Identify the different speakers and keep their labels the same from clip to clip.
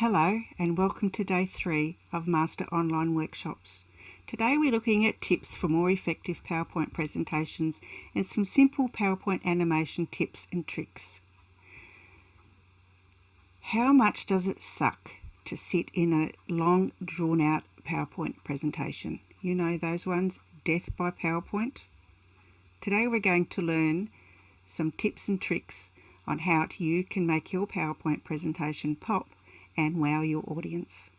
Speaker 1: Hello and welcome to day 3 of Master Online Workshops. Today we're looking at tips for more effective PowerPoint presentations and some simple PowerPoint animation tips and tricks. How much does it suck to sit in a long drawn out PowerPoint presentation? You know those ones, death by PowerPoint? Today we're going to learn some tips and tricks on how you can make your PowerPoint presentation pop and wow your audience.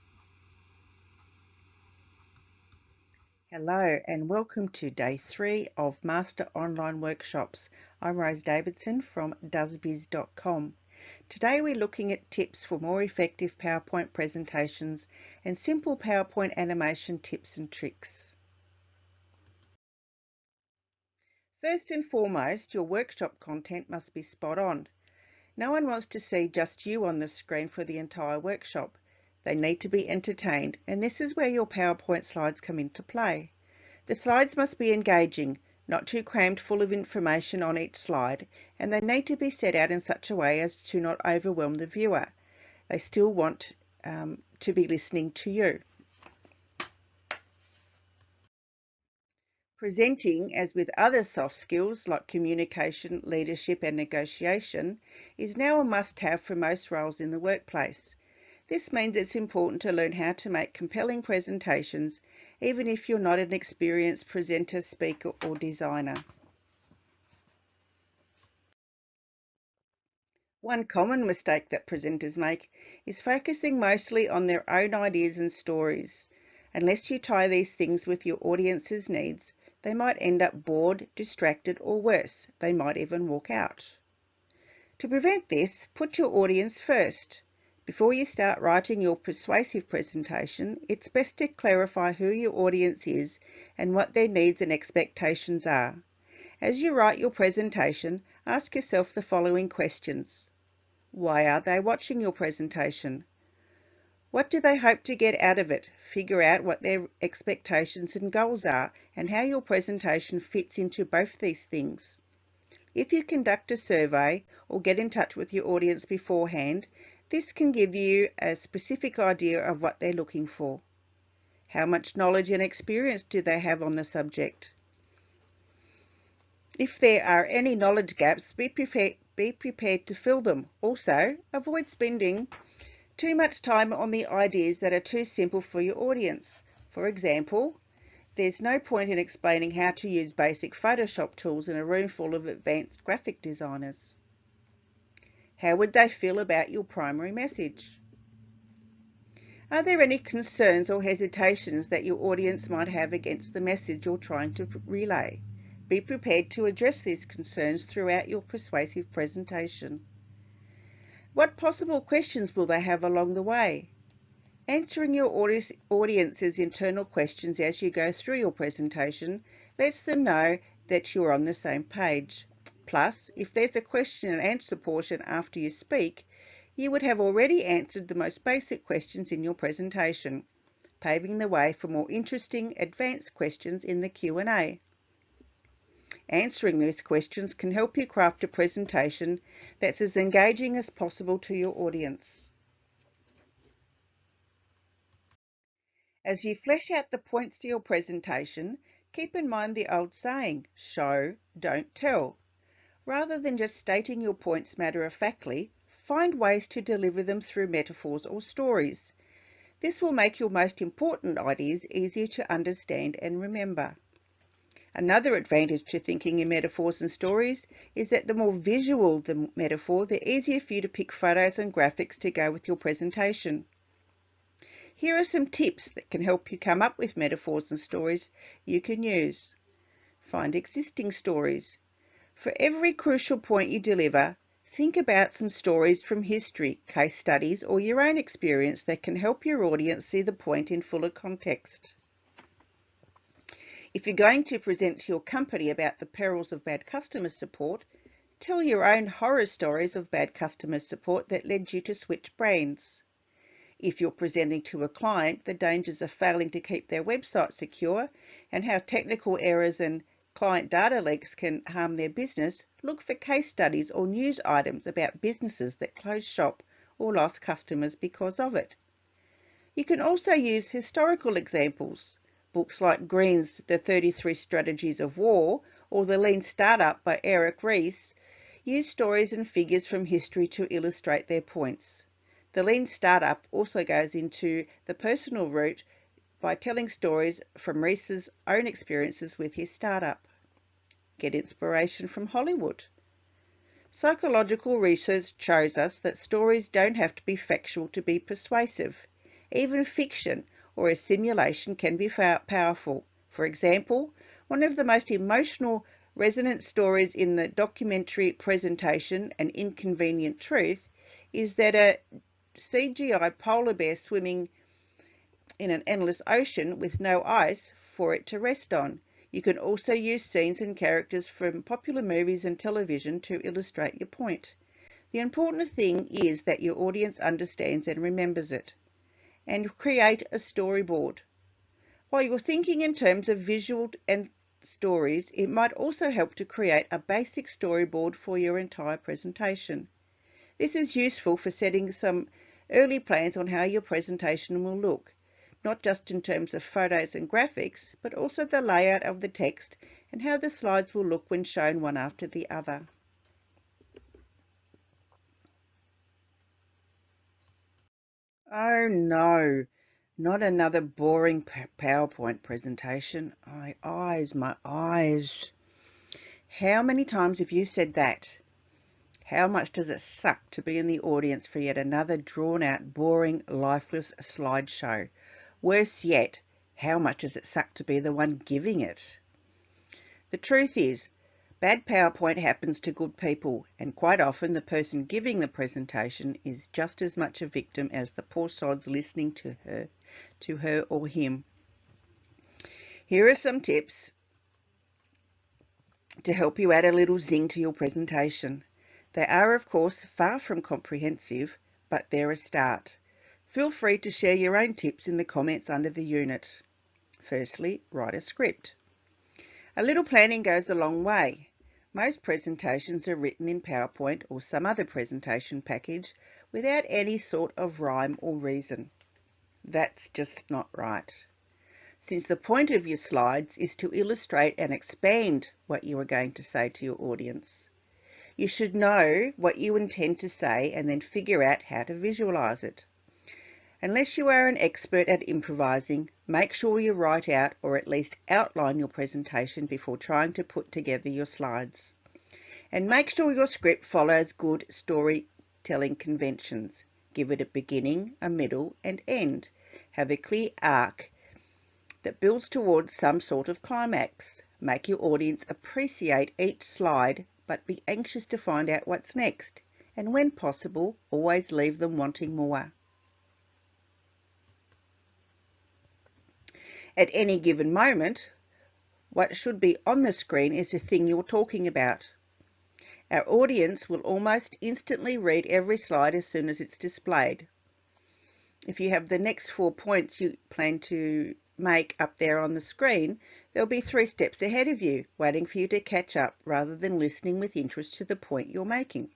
Speaker 1: Hello and welcome to day 3 of Master Online Workshops. I'm Rose Davidson from doesbiz.com. Today we're looking at tips for more effective PowerPoint presentations and simple PowerPoint animation tips and tricks. First and foremost, your workshop content must be spot on. No one wants to see just you on the screen for the entire workshop. They need to be entertained, and this is where your PowerPoint slides come into play. The slides must be engaging, not too crammed full of information on each slide, and they need to be set out in such a way as to not overwhelm the viewer. They still want to be listening to you. Presenting, as with other soft skills like communication, leadership and negotiation, is now a must-have for most roles in the workplace. This means it's important to learn how to make compelling presentations, even if you're not an experienced presenter, speaker or designer. One common mistake that presenters make is focusing mostly on their own ideas and stories. Unless you tie these things with your audience's needs, they might end up bored, distracted, or worse, they might even walk out. To prevent this, put your audience first. Before you start writing your persuasive presentation, it's best to clarify who your audience is and what their needs and expectations are. As you write your presentation, ask yourself the following questions. Why are they watching your presentation? What do they hope to get out of it? Figure out what their expectations and goals are and how your presentation fits into both these things. If you conduct a survey or get in touch with your audience beforehand, this can give you a specific idea of what they're looking for. How much knowledge and experience do they have on the subject? If there are any knowledge gaps, be prepared to fill them. Also, avoid spending too much time on the ideas that are too simple for your audience. For example, there's no point in explaining how to use basic Photoshop tools in a room full of advanced graphic designers. How would they feel about your primary message? Are there any concerns or hesitations that your audience might have against the message you're trying to relay? Be prepared to address these concerns throughout your persuasive presentation. What possible questions will they have along the way? Answering your audience's internal questions as you go through your presentation lets them know that you're on the same page. Plus, if there's a question and answer portion after you speak, you would have already answered the most basic questions in your presentation, paving the way for more interesting, advanced questions in the Q&A. Answering these questions can help you craft a presentation that's as engaging as possible to your audience. As you flesh out the points to your presentation, keep in mind the old saying, show, don't tell. Rather than just stating your points matter-of-factly, find ways to deliver them through metaphors or stories. This will make your most important ideas easier to understand and remember. Another advantage to thinking in metaphors and stories is that the more visual the metaphor, the easier for you to pick photos and graphics to go with your presentation. Here are some tips that can help you come up with metaphors and stories you can use. Find existing stories. For every crucial point you deliver, think about some stories from history, case studies, or your own experience that can help your audience see the point in fuller context. If you're going to present to your company about the perils of bad customer support, tell your own horror stories of bad customer support that led you to switch brands. If you're presenting to a client the dangers of failing to keep their website secure and how technical errors and client data leaks can harm their business, look for case studies or news items about businesses that close shop or lost customers because of it. You can also use historical examples. Books like Green's The 33 Strategies of War or The Lean Startup by Eric Ries use stories and figures from history to illustrate their points. The Lean Startup also goes into the personal route by telling stories from Ries's own experiences with his startup. Get inspiration from Hollywood. Psychological research shows us that stories don't have to be factual to be persuasive. Even fiction or a simulation can be powerful. For example, one of the most emotional resonant stories in the documentary presentation An Inconvenient Truth is that a CGI polar bear swimming in an endless ocean with no ice for it to rest on. You can also use scenes and characters from popular movies and television to illustrate your point. The important thing is that your audience understands and remembers it. And create a storyboard. While you're thinking in terms of visual and stories, it might also help to create a basic storyboard for your entire presentation. This is useful for setting some early plans on how your presentation will look, not just in terms of photos and graphics, but also the layout of the text and how the slides will look when shown one after the other. Oh no, not another boring PowerPoint presentation. My eyes. How many times have you said that? How much does it suck to be in the audience for yet another drawn-out, boring, lifeless slideshow? Worse yet, how much does it suck to be the one giving it? The truth is, bad PowerPoint happens to good people, and quite often the person giving the presentation is just as much a victim as the poor sods listening to her or him. Here are some tips to help you add a little zing to your presentation. They are, of course, far from comprehensive, but they're a start. Feel free to share your own tips in the comments under the unit. Firstly, write a script. A little planning goes a long way. Most presentations are written in PowerPoint or some other presentation package without any sort of rhyme or reason. That's just not right. Since the point of your slides is to illustrate and expand what you are going to say to your audience, you should know what you intend to say and then figure out how to visualize it. Unless you are an expert at improvising, make sure you write out or at least outline your presentation before trying to put together your slides. And make sure your script follows good storytelling conventions. Give it a beginning, a middle, and end. Have a clear arc that builds towards some sort of climax. Make your audience appreciate each slide, but be anxious to find out what's next. And when possible, always leave them wanting more. At any given moment, what should be on the screen is the thing you're talking about. Our audience will almost instantly read every slide as soon as it's displayed. If you have the next 4 points you plan to make up there on the screen, there'll be 3 steps ahead of you, waiting for you to catch up rather than listening with interest to the point you're making.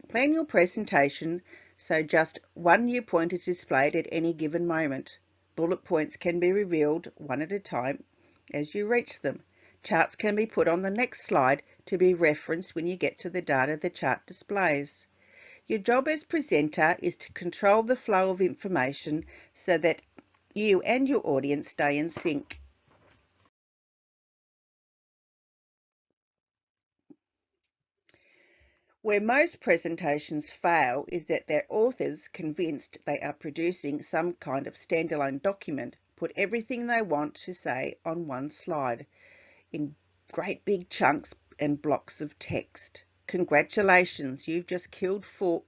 Speaker 1: Plan your presentation so just one new point is displayed at any given moment. Bullet points can be revealed one at a time as you reach them. Charts can be put on the next slide to be referenced when you get to the data the chart displays. Your job as presenter is to control the flow of information so that you and your audience stay in sync. Where most presentations fail is that their authors, convinced they are producing some kind of standalone document, put everything they want to say on one slide in great big chunks and blocks of text. Congratulations, you've just killed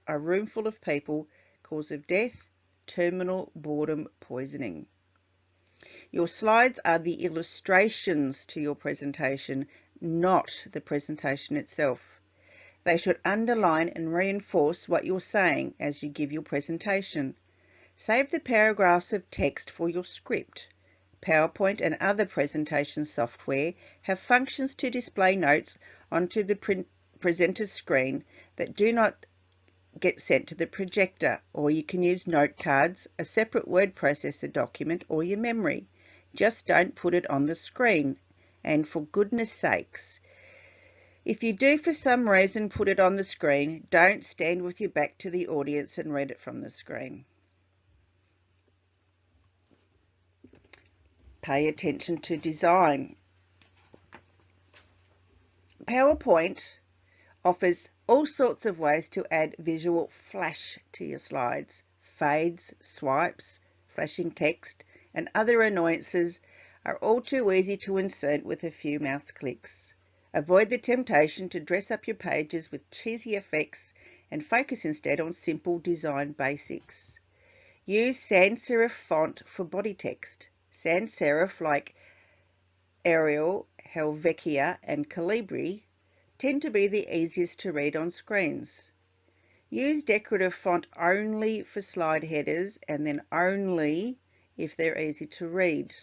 Speaker 1: a room full of people, cause of death, terminal boredom poisoning. Your slides are the illustrations to your presentation, not the presentation itself. They should underline and reinforce what you're saying as you give your presentation. Save the paragraphs of text for your script. PowerPoint and other presentation software have functions to display notes onto the presenter's screen that do not get sent to the projector, or you can use note cards, a separate word processor document, or your memory. Just don't put it on the screen. And for goodness sakes, if you do for some reason put it on the screen, don't stand with your back to the audience and read it from the screen. Pay attention to design. PowerPoint offers all sorts of ways to add visual flash to your slides. Fades, swipes, flashing text, and other annoyances are all too easy to insert with a few mouse clicks. Avoid the temptation to dress up your pages with cheesy effects and focus instead on simple design basics. Use sans serif font for body text. Sans serif like Arial, Helvetica and Calibri tend to be the easiest to read on screens. Use decorative font only for slide headers and then only if they're easy to read.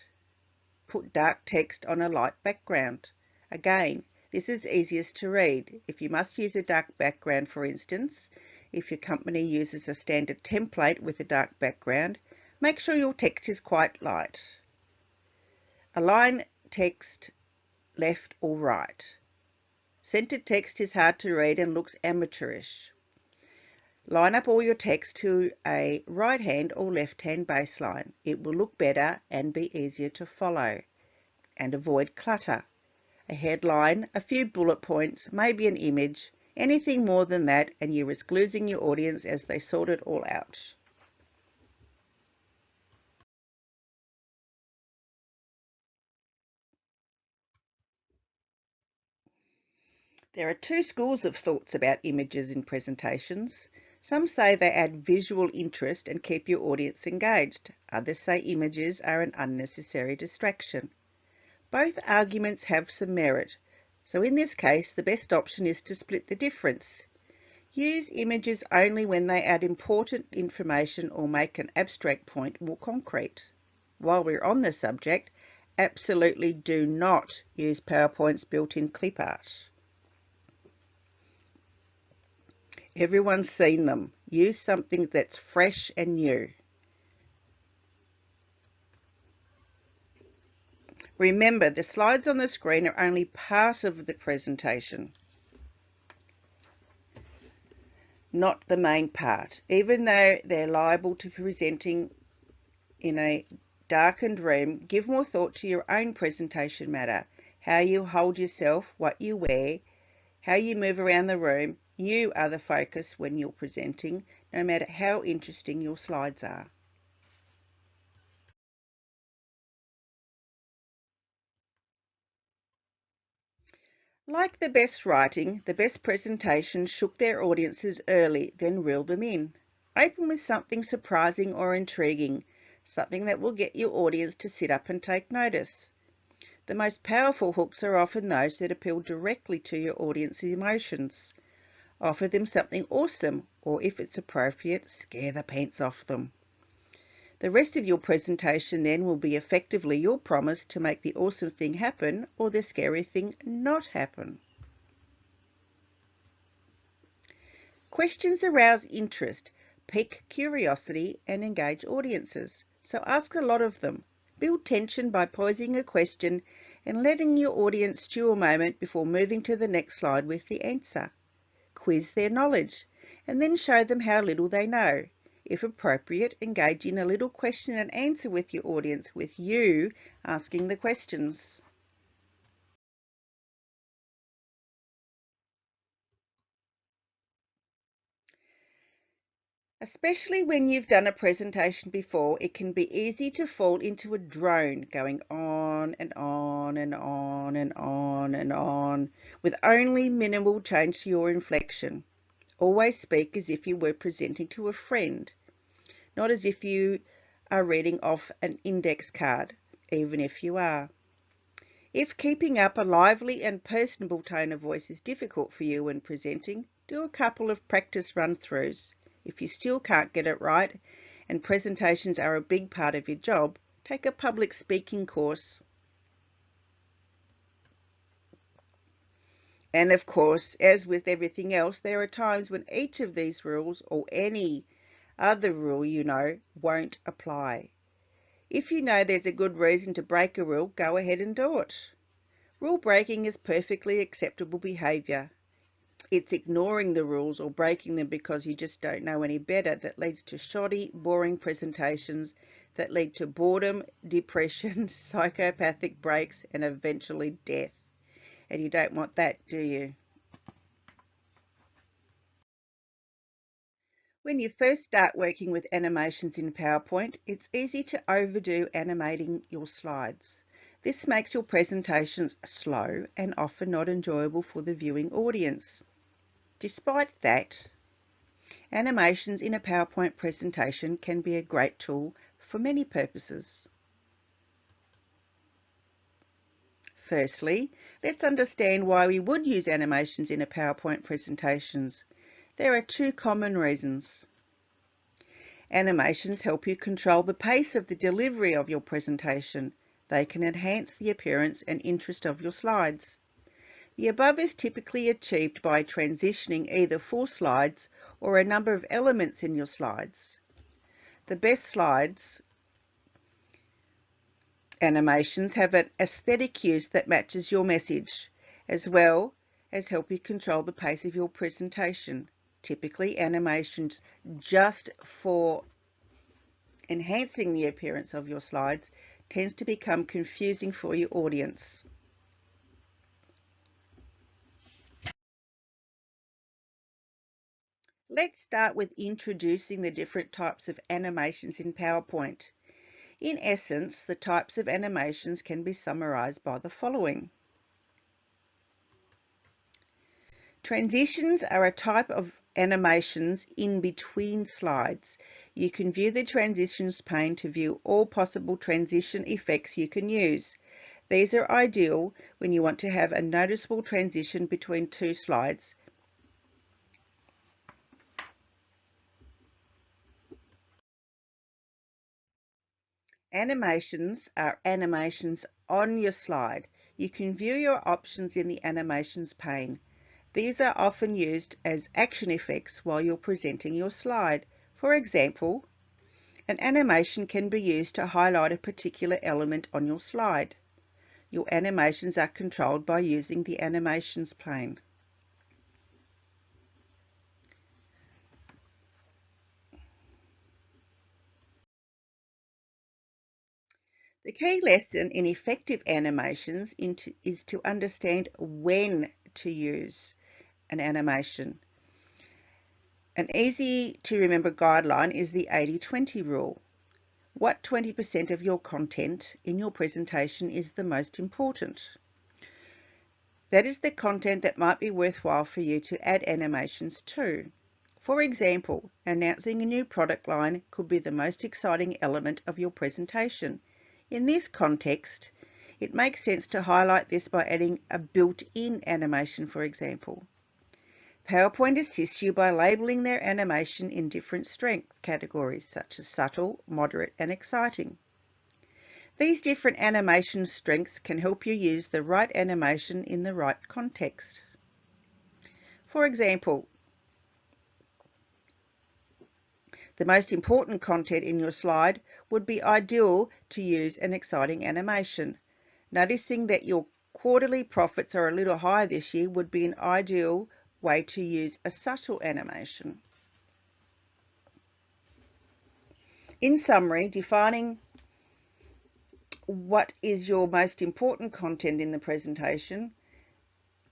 Speaker 1: Put dark text on a light background. Again, this is easiest to read. If you must use a dark background, for instance, if your company uses a standard template with a dark background, make sure your text is quite light. Align text left or right. Centered text is hard to read and looks amateurish. Line up all your text to a right-hand or left-hand baseline. It will look better and be easier to follow. And avoid clutter. A headline, a few bullet points, maybe an image. Anything more than that and you risk losing your audience as they sort it all out. There are two schools of thoughts about images in presentations. Some say they add visual interest and keep your audience engaged. Others say images are an unnecessary distraction. Both arguments have some merit, so in this case the best option is to split the difference. Use images only when they add important information or make an abstract point more concrete. While we're on the subject, absolutely do not use PowerPoint's built-in clip art. Everyone's seen them. Use something that's fresh and new. Remember, the slides on the screen are only part of the presentation, not the main part. Even though they're liable to presenting in a darkened room, give more thought to your own presentation matter. How you hold yourself, what you wear, how you move around the room. You are the focus when you're presenting, no matter how interesting your slides are. Like the best writing, the best presentations shook their audiences early, then reel them in. Open with something surprising or intriguing, something that will get your audience to sit up and take notice. The most powerful hooks are often those that appeal directly to your audience's emotions. Offer them something awesome, or if it's appropriate, scare the pants off them. The rest of your presentation then will be effectively your promise to make the awesome thing happen or the scary thing not happen. Questions arouse interest, pique curiosity and engage audiences, so ask a lot of them. Build tension by posing a question and letting your audience stew a moment before moving to the next slide with the answer. Quiz their knowledge and then show them how little they know. If appropriate, engage in a little question and answer with your audience, with you asking the questions. Especially when you've done a presentation before, it can be easy to fall into a drone, going on and on and on and on and on, with only minimal change to your inflection. Always speak as if you were presenting to a friend, not as if you are reading off an index card, even if you are. If keeping up a lively and personable tone of voice is difficult for you when presenting, do a couple of practice run-throughs. If you still can't get it right, and presentations are a big part of your job, take a public speaking course. And of course, as with everything else, there are times when each of these rules or any other rule you know won't apply. If you know there's a good reason to break a rule, go ahead and do it. Rule breaking is perfectly acceptable behaviour. It's ignoring the rules or breaking them because you just don't know any better that leads to shoddy, boring presentations that lead to boredom, depression, psychopathic breaks, and eventually death. And you don't want that, do you? When you first start working with animations in PowerPoint, it's easy to overdo animating your slides. This makes your presentations slow and often not enjoyable for the viewing audience. Despite that, animations in a PowerPoint presentation can be a great tool for many purposes. Firstly, let's understand why we would use animations in a PowerPoint presentations. There are two common reasons. Animations help you control the pace of the delivery of your presentation. They can enhance the appearance and interest of your slides. The above is typically achieved by transitioning either full slides or a number of elements in your slides. The best slides animations have an aesthetic use that matches your message, as well as help you control the pace of your presentation. Typically, animations just for enhancing the appearance of your slides tends to become confusing for your audience. Let's start with introducing the different types of animations in PowerPoint. In essence, the types of animations can be summarized by the following. Transitions are a type of animations in between slides. You can view the transitions pane to view all possible transition effects you can use. These are ideal when you want to have a noticeable transition between two slides. Animations are animations on your slide. You can view your options in the animations pane. These are often used as action effects while you're presenting your slide. For example, an animation can be used to highlight a particular element on your slide. Your animations are controlled by using the animations pane. The key lesson in effective animations is to understand when to use an animation. An easy to remember guideline is the 80-20 rule. What 20% of your content in your presentation is the most important? That is the content that might be worthwhile for you to add animations to. For example, announcing a new product line could be the most exciting element of your presentation. In this context, it makes sense to highlight this by adding a built-in animation, for example. PowerPoint assists you by labeling their animation in different strength categories, such as subtle, moderate, and exciting. These different animation strengths can help you use the right animation in the right context. For example, the most important content in your slide would be ideal to use an exciting animation. Noticing that your quarterly profits are a little higher this year would be an ideal way to use a subtle animation. In summary, defining what is your most important content in the presentation,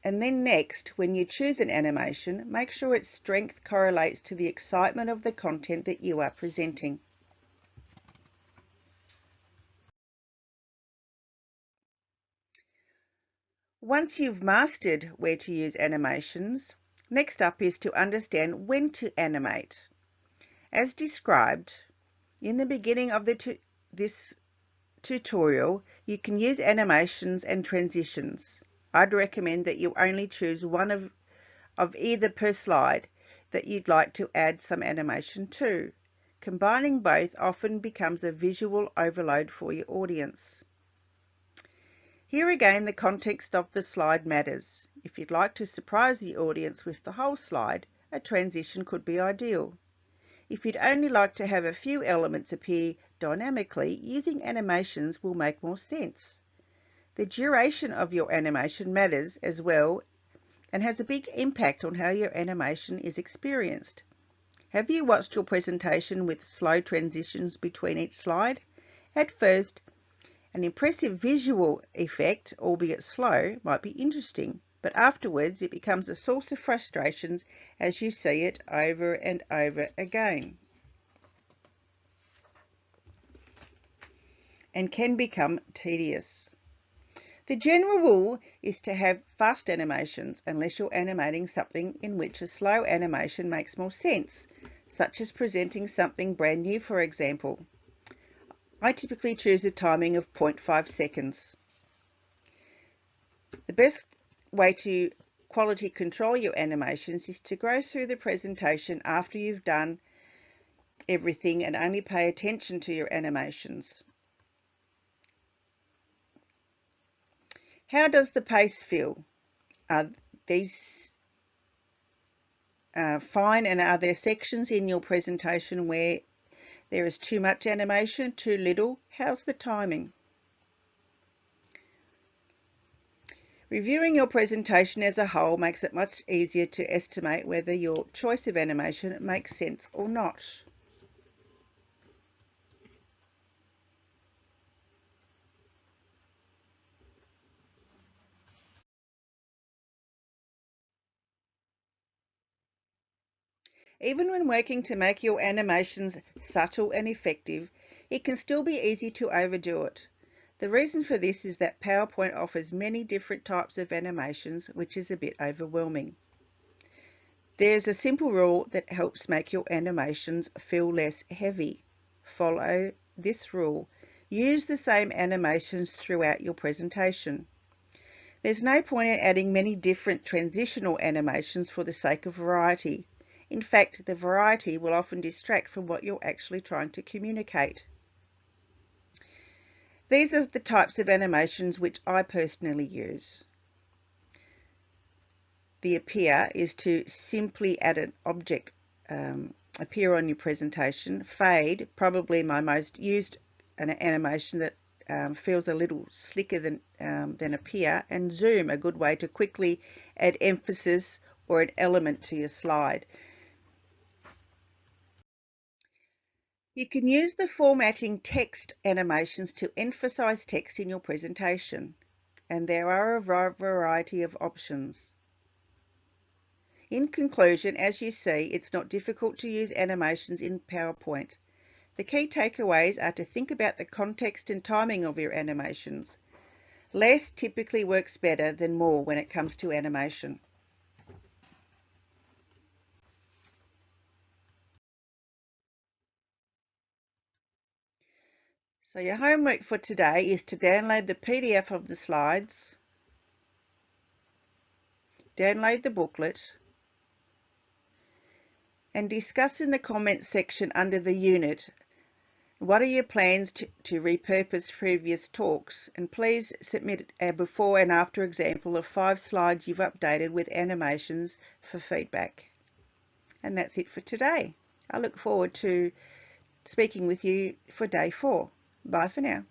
Speaker 1: and then next, when you choose an animation, make sure its strength correlates to the excitement of the content that you are presenting. Once you've mastered where to use animations, next up is to understand when to animate. As described in the beginning of this tutorial, you can use animations and transitions. I'd recommend that you only choose one of either per slide that you'd like to add some animation to. Combining both often becomes a visual overload for your audience. Here again, the context of the slide matters. If you'd like to surprise the audience with the whole slide, a transition could be ideal. If you'd only like to have a few elements appear dynamically, using animations will make more sense. The duration of your animation matters as well and has a big impact on how your animation is experienced. Have you watched your presentation with slow transitions between each slide? At first, an impressive visual effect, albeit slow, might be interesting, but afterwards it becomes a source of frustrations as you see it over and over again, and can become tedious. The general rule is to have fast animations unless you're animating something in which a slow animation makes more sense, such as presenting something brand new, for example. I typically choose a timing of 0.5 seconds. The best way to quality control your animations is to go through the presentation after you've done everything and only pay attention to your animations. How does the pace feel? Are these fine, and are there sections in your presentation where there is too much animation, too little? How's the timing? Reviewing your presentation as a whole makes it much easier to estimate whether your choice of animation makes sense or not. Even when working to make your animations subtle and effective, it can still be easy to overdo it. The reason for this is that PowerPoint offers many different types of animations, which is a bit overwhelming. There's a simple rule that helps make your animations feel less heavy. Follow this rule. Use the same animations throughout your presentation. There's no point in adding many different transitional animations for the sake of variety. In fact, the variety will often distract from what you're actually trying to communicate. These are the types of animations which I personally use. The appear is to simply add an object appear on your presentation. Fade, probably my most used an animation that feels a little slicker than appear. And zoom, a good way to quickly add emphasis or an element to your slide. You can use the formatting text animations to emphasize text in your presentation, and there are a variety of options. In conclusion, as you see, it's not difficult to use animations in PowerPoint. The key takeaways are to think about the context and timing of your animations. Less typically works better than more when it comes to animation. So your homework for today is to download the PDF of the slides, download the booklet, and discuss in the comments section under the unit what are your plans to repurpose previous talks, and please submit a before and after example of 5 slides you've updated with animations for feedback. And that's it for today. I look forward to speaking with you for day 4. Bye for now.